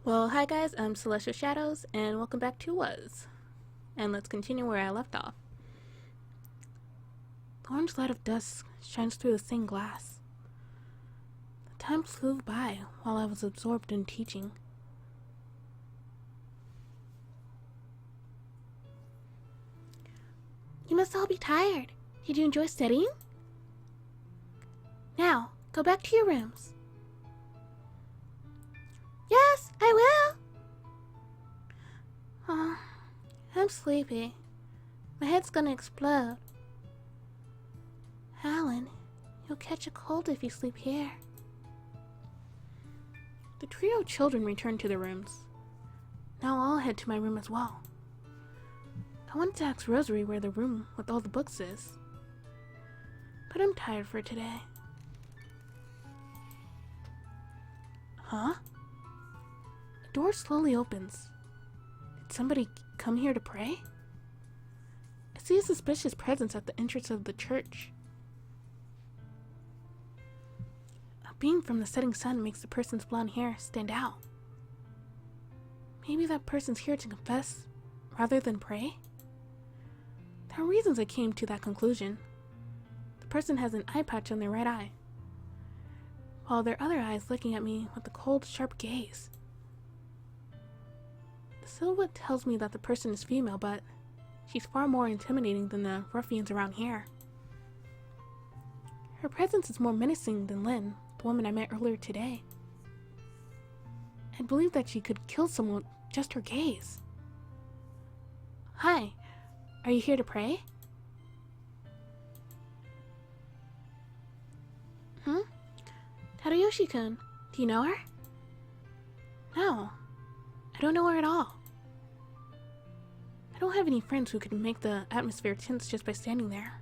Well, hi guys, I'm Celestial Shadows, and welcome back to Was. And let's continue where I left off. The orange light of dusk shines through the stained glass. The time flew by while I was absorbed in teaching. You must all be tired. Did you enjoy studying? Now, go back to your rooms. Yes, I will. Oh, I'm sleepy. My head's gonna explode. Alan, you'll catch a cold if you sleep here. The trio of children returned to their rooms. Now I'll head to my room as well. I wanted to ask Rosary where the room with all the books is, but I'm tired for today. Huh? A door slowly opens. Did somebody come here to pray? I see a suspicious presence at the entrance of the church. A beam from the setting sun makes the person's blonde hair stand out. Maybe that person's here to confess rather than pray? There are reasons I came to that conclusion. The person has an eye patch on their right eye, while their other eye is looking at me with a cold, sharp gaze. The silhouette tells me that the person is female, but she's far more intimidating than the ruffians around here. Her presence is more menacing than Lynn, the woman I met earlier today. I believe that she could kill someone with just her gaze. Hi, are you here to pray? Tadayoshi-kun, do you know her? No, I don't know her at all. I don't have any friends who could make the atmosphere tense just by standing there.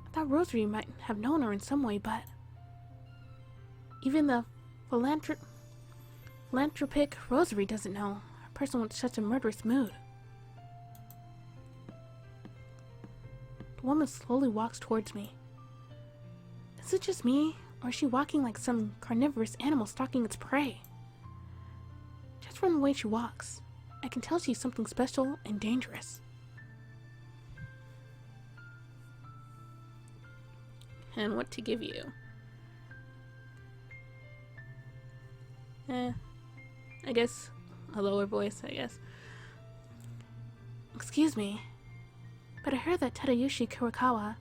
I thought Rosary might have known her in some way, but even the philanthropic Rosary doesn't know a person with such a murderous mood. The woman slowly walks towards me. Is it just me, or is she walking like some carnivorous animal stalking its prey? Just from the way she walks, I can tell she's something special and dangerous. And what to give you? I guess a lower voice, I guess. Excuse me, but I heard that Tadayoshi Kurokawa,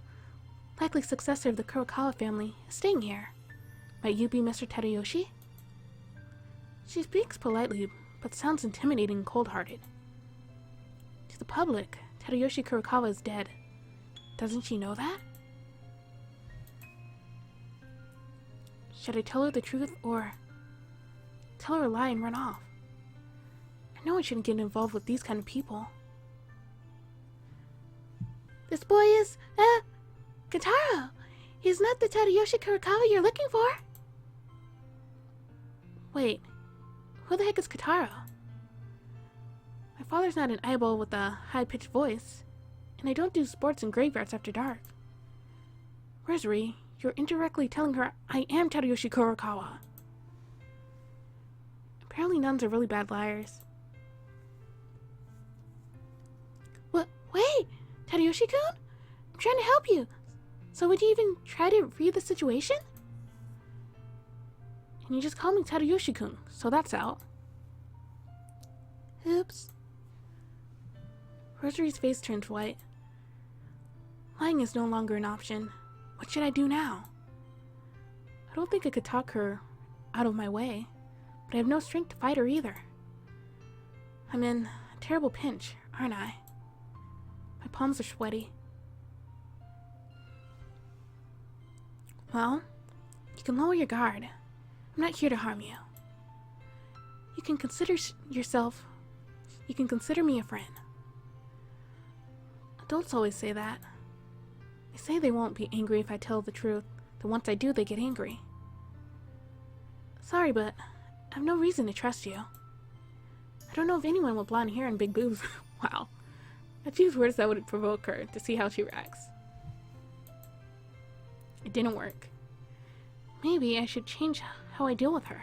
likely successor of the Kurokawa family, is staying here. Might you be Mr. Tadayoshi? She speaks politely, but sounds intimidating and cold-hearted. To the public, Tadayoshi Kurokawa is dead. Doesn't she know that? Should I tell her the truth, or tell her a lie and run off? I know I shouldn't get involved with these kind of people. This boy is, Kentaro! He's not the Tadayoshi Kurokawa you're looking for! Wait, who the heck is Kentaro? My father's not an eyeball with a high-pitched voice, and I don't do sports in graveyards after dark. Rosary, you're indirectly telling her I am Tadayoshi Kurokawa. Apparently nuns are really bad liars. What? Wait! Tadayoshi-kun? I'm trying to help you. So would you even try to read the situation? And you just called me Tadayoshi-kun, so that's out. Oops. Rosary's face turns white. Lying is no longer an option. What should I do now? I don't think I could talk her out of my way, but I have no strength to fight her either. I'm in a terrible pinch, aren't I? My palms are sweaty. Well, you can lower your guard. I'm not here to harm you. You can consider me a friend. Adults always say that. They say they won't be angry if I tell the truth, that once I do, they get angry. Sorry, but I have no reason to trust you. I don't know of anyone with blonde hair and big boobs. Wow. I choose words that would provoke her to see how she reacts. It didn't work. Maybe I should change how I deal with her.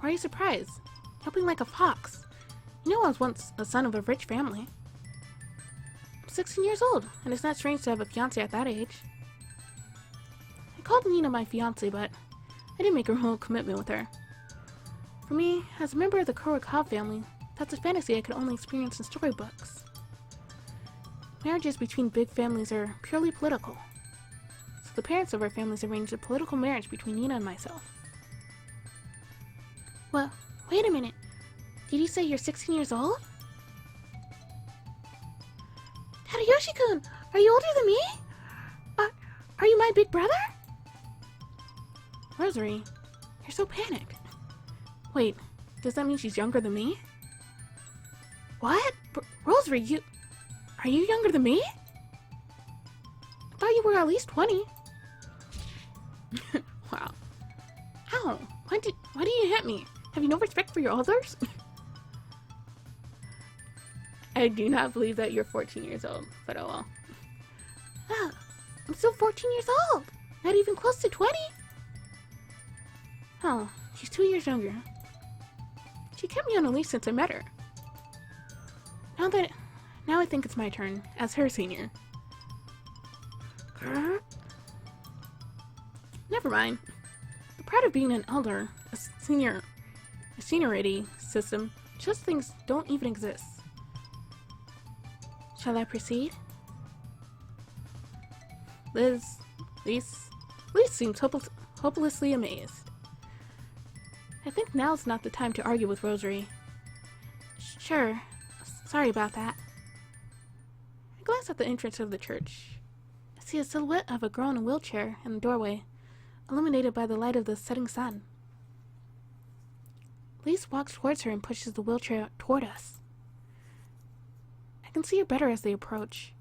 Why are you surprised? Yelping like a fox. You know I was once the son of a rich family. I'm 16 years old, and it's not strange to have a fiancé at that age. I called Nina my fiancé, but I didn't make a real commitment with her. For me, as a member of the Kurokawa family, that's a fantasy I could only experience in storybooks. Marriages between big families are purely political. So the parents of our families arranged a political marriage between Nina and myself. Well, wait a minute. Did you say you're 16 years old? Tadayoshi-kun, are you older than me? Are you my big brother? Rosary, you're so panicked. Wait, does that mean she's younger than me? What? Rosary, are you younger than me? I thought you were at least 20. Wow. Ow, why do you hit me? Have you no respect for your elders? I do not believe that you're 14 years old, but oh well. Ah, I'm still 14 years old! Not even close to 20! Oh, she's 2 years younger. She kept me on a leash since I met her. Now I think it's my turn, as her senior. Never mind. The pride of being an elder, a seniority system, just things don't even exist. Shall I proceed? Liz seems hopelessly amazed. I think now's not the time to argue with Rosary. Sure. Sorry about that. I glance at the entrance of the church. I see a silhouette of a girl in a wheelchair in the doorway, illuminated by the light of the setting sun. Lise walks towards her and pushes the wheelchair toward us. I can see her better as they approach.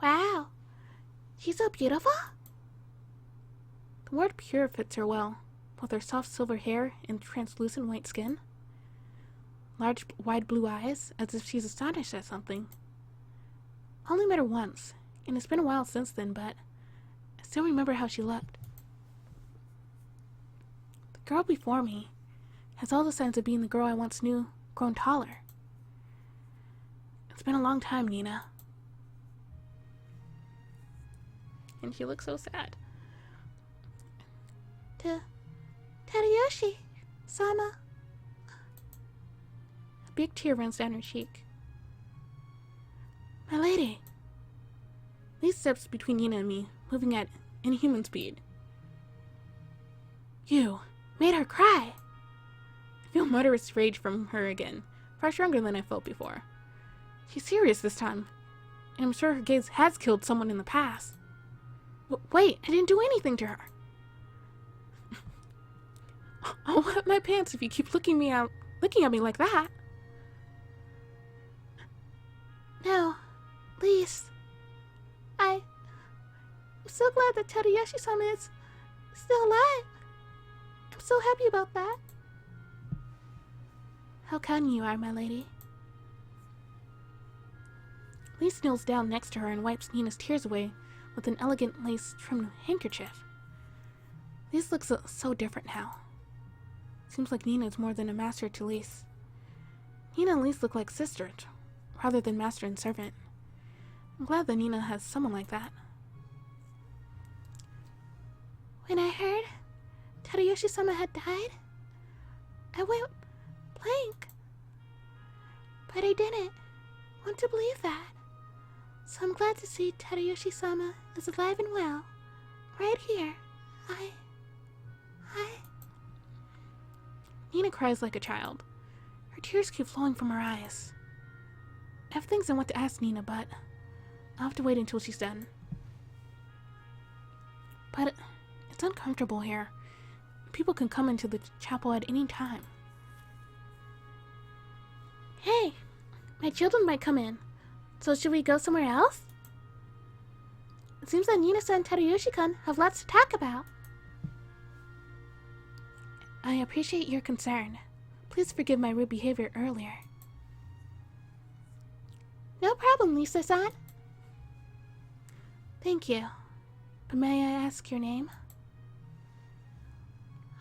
Wow, she's so beautiful. The word pure fits her well, with her soft silver hair and translucent white skin. Large, wide blue eyes, as if she's astonished at something. I only met her once, and it's been a while since then, but I still remember how she looked. The girl before me has all the signs of being the girl I once knew, grown taller. It's been a long time, Nina. And she looks so sad. Tadayoshi-sama. A big tear runs down her cheek. My lady. Lise steps between Nina and me, moving at inhuman speed. You made her cry. I feel murderous rage from her again, far stronger than I felt before. She's serious this time, and I'm sure her gaze has killed someone in the past. Wait, I didn't do anything to her. I'll wet my pants if you keep looking at me like that. No, Lise. I'm so glad that Tadayoshi-sama is still alive. I'm so happy about that. How kind you are, my lady. Lise kneels down next to her and wipes Nina's tears away with an elegant lace-trimmed handkerchief. Lise looks so different now. Seems like Nina is more than a master to Lise. Nina and Lise look like sisters, rather than master and servant. I'm glad that Nina has someone like that. When I heard Tadayoshi-sama had died, I went blank. But I didn't want to believe that. So I'm glad to see Tadayoshi-sama is alive and well, right here. Nina cries like a child. Her tears keep flowing from her eyes. I have things I want to ask Nina, but I'll have to wait until she's done. But it's uncomfortable here. People can come into the chapel at any time. Hey, my children might come in. So should we go somewhere else? It seems that Nina-san and Tadayoshi-kun have lots to talk about. I appreciate your concern. Please forgive my rude behavior earlier. No problem, Lisa-san. Thank you. But may I ask your name?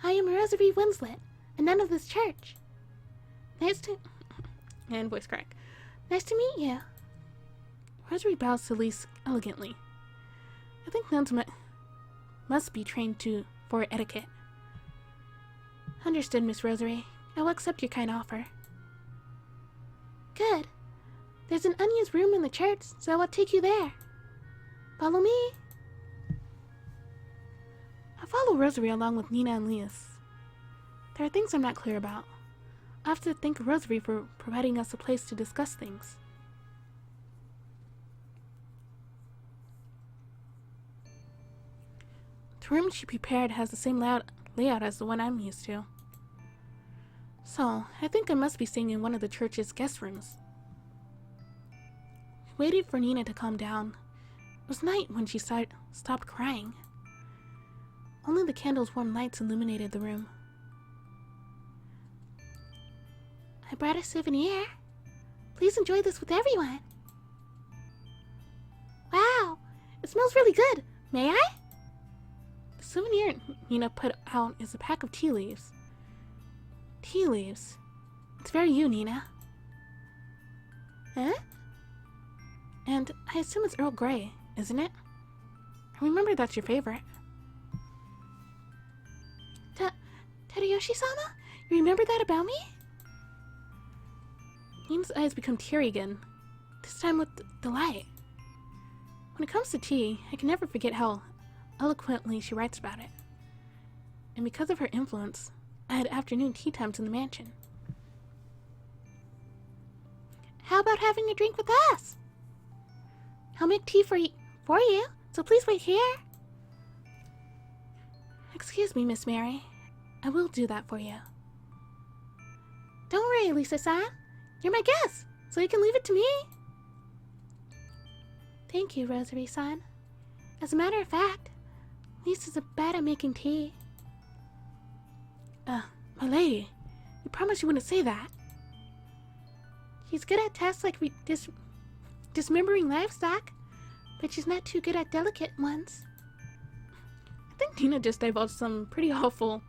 I am Rosary Winslet, a nun of this church. Nice to... And voice crack. Nice to meet you. Rosary bows to Lise elegantly. I think nuns must be trained for etiquette. Understood, Miss Rosary. I will accept your kind offer. Good. There's an unused room in the church, so I will take you there. Follow me. I follow Rosary along with Nina and Lise. There are things I'm not clear about. I have to thank Rosary for providing us a place to discuss things. The room she prepared has the same layout as the one I'm used to. So, I think I must be staying in one of the church's guest rooms. We waited for Nina to calm down. It was night when she stopped crying. Only the candle's warm lights illuminated the room. I brought a souvenir. Please enjoy this with everyone. Wow, it smells really good. May I? The souvenir Nina put out is a pack of tea leaves. Tea leaves? It's very you, Nina. Huh? And I assume it's Earl Grey, isn't it? I remember that's your favorite. Tadayoshi-sama? You remember that about me? Nina's eyes become teary again, this time with delight. When it comes to tea, I can never forget how eloquently she writes about it. And because of her influence, I had afternoon tea times in the mansion. How about having a drink with us? I'll make tea for you, so please wait here. Excuse me, Miss Mary. I will do that for you. Don't worry, Lisa-san. You're my guest, so you can leave it to me. Thank you, Rosary-san. As a matter of fact, Lisa's bad at making tea. My lady, you promised you wouldn't say that. She's good at tasks like dismembering livestock, but she's not too good at delicate ones. I think Nina just divulged something pretty awful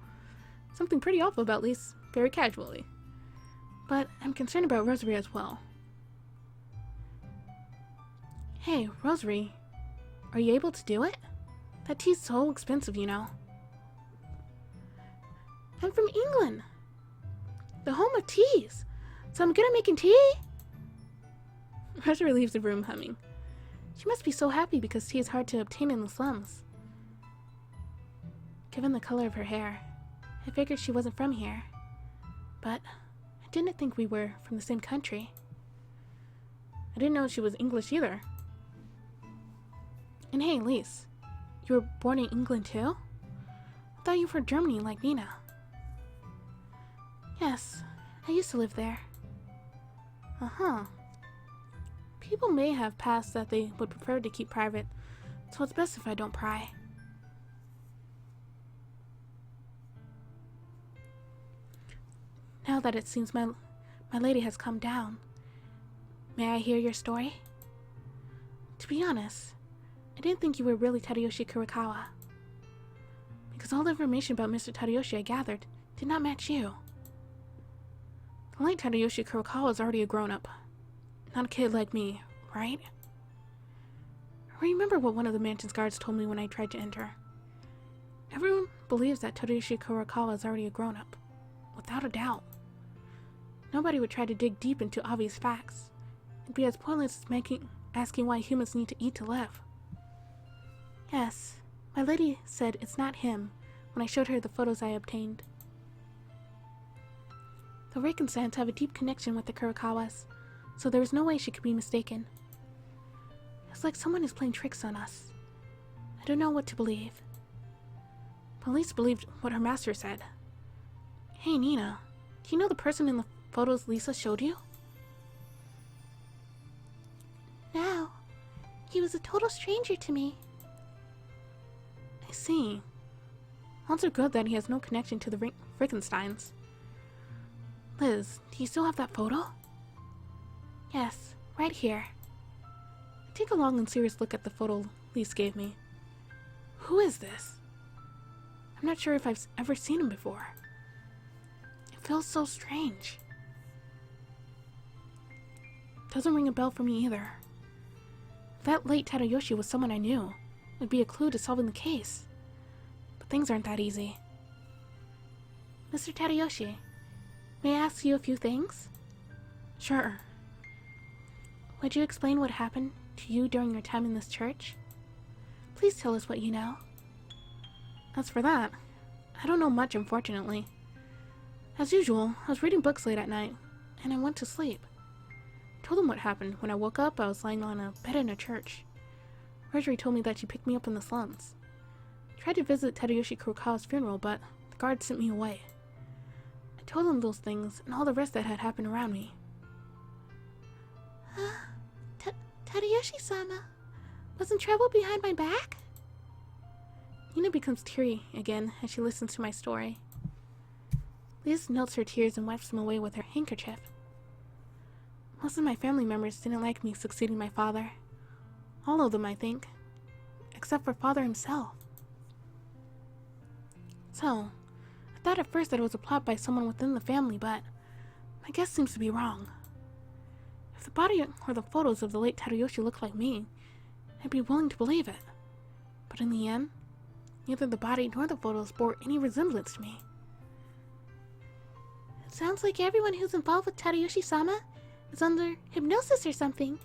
about Lise very casually. But I'm concerned about Rosary as well. Hey, Rosary, are you able to do it? That tea's so expensive, you know. I'm from England, the home of teas, so I'm good at making tea. Rosary leaves the room humming. She must be so happy because tea is hard to obtain in the slums. Given the color of her hair, I figured she wasn't from here, but I didn't think we were from the same country. I didn't know she was English either. And hey, Lise, you were born in England too? I thought you were from Germany like Nina. Yes, I used to live there. Uh-huh. People may have pasts that they would prefer to keep private, so it's best if I don't pry. Now that it seems my lady has calmed down, may I hear your story? To be honest, I didn't think you were really Tadayoshi Kurokawa, because all the information about Mr. Tadayoshi I gathered did not match you. The late Tadayoshi Kurokawa is already a grown-up, not a kid like me, right? I remember what one of the mansion's guards told me when I tried to enter. Everyone believes that Tadayoshi Kurokawa is already a grown-up, without a doubt. Nobody would try to dig deep into obvious facts. It'd be as pointless as asking why humans need to eat to live. Yes, my lady said it's not him when I showed her the photos I obtained. The Reikensans have a deep connection with the Kurokawas, so there was no way she could be mistaken. It's like someone is playing tricks on us. I don't know what to believe. Police believed what her master said. Hey Nina, do you know the person in the photos Lisa showed you? No, he was a total stranger to me. I see. Odds are good that he has no connection to the Frankensteins. Liz, do you still have that photo? Yes, right here. I take a long and serious look at the photo Lise gave me. Who is this? I'm not sure if I've ever seen him before. It feels so strange. Doesn't ring a bell for me either. If that late Tadayoshi was someone I knew, it would be a clue to solving the case. But things aren't that easy. Mr. Tadayoshi, may I ask you a few things? Sure. Would you explain what happened to you during your time in this church? Please tell us what you know. As for that, I don't know much, unfortunately. As usual, I was reading books late at night, and I went to sleep. I told them what happened. When I woke up, I was lying on a bed in a church. Rosary told me that she picked me up in the slums. I tried to visit Tadayoshi Kurokawa's funeral, but the guards sent me away. I told them those things and all the rest that had happened around me. Tadayoshi-sama, wasn't trouble behind my back? Nina becomes teary again as she listens to my story. Liz melts her tears and wipes them away with her handkerchief. Most of my family members didn't like me succeeding my father. All of them, I think. Except for father himself. So, I thought at first that it was a plot by someone within the family, but my guess seems to be wrong. If the body or the photos of the late Tadayoshi look like me, I'd be willing to believe it. But in the end, neither the body nor the photos bore any resemblance to me. It sounds like everyone who's involved with Tadayoshi-sama is under hypnosis or something.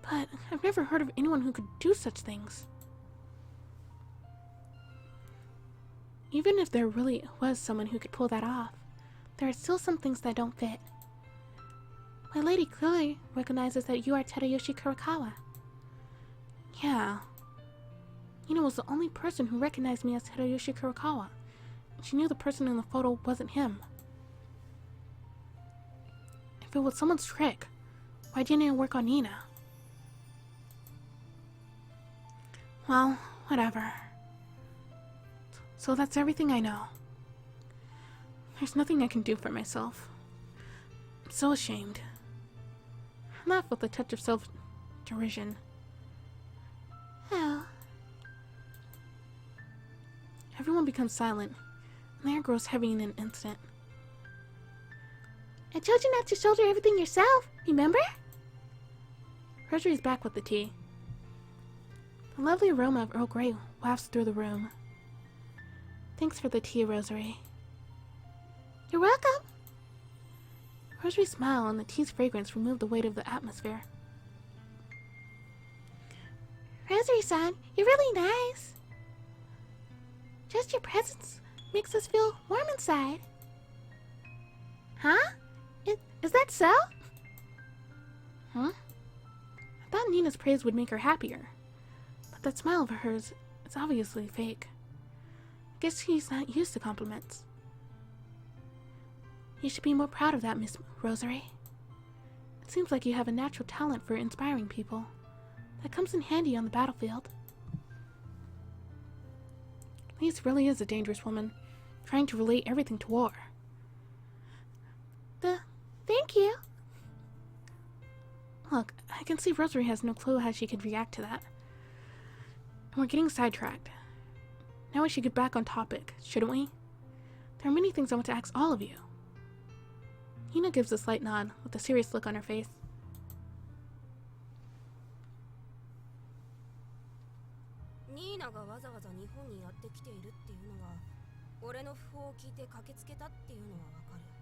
But I've never heard of anyone who could do such things. Even if there really was someone who could pull that off, there are still some things that don't fit. My lady clearly recognizes that you are Tadayoshi Kurokawa. Yeah. Nina was the only person who recognized me as Tadayoshi Kurokawa. She knew the person in the photo wasn't him. If it was someone's trick, why didn't it work on Nina? Well, whatever. So that's everything I know. There's nothing I can do for myself. I'm so ashamed. I laugh with a touch of self-derision. Oh. Everyone becomes silent, and the air grows heavy in an instant. I told you not to shoulder everything yourself, remember? Rosary's back with the tea. The lovely aroma of Earl Grey wafts through the room. Thanks for the tea, Rosary. You're welcome. Rosary's smile and the tea's fragrance removed the weight of the atmosphere. Rosary-san, you're really nice. Just your presence makes us feel warm inside. Huh? Is that so? Huh? I thought Nina's praise would make her happier. But that smile of hers is obviously fake. I guess she's not used to compliments. You should be more proud of that, Miss Rosary. It seems like you have a natural talent for inspiring people. That comes in handy on the battlefield. Lise really is a dangerous woman, trying to relate everything to war. Thank you. Look, I can see Rosary has no clue how she could react to that. And we're getting sidetracked. Now we should get back on topic, shouldn't we? There are many things I want to ask all of you. Nina gives a slight nod, with a serious look on her face. Nina がわざわざ日本にやってきているっていうのは、俺の訃報を聞いて駆けつけたっていうのはわかる。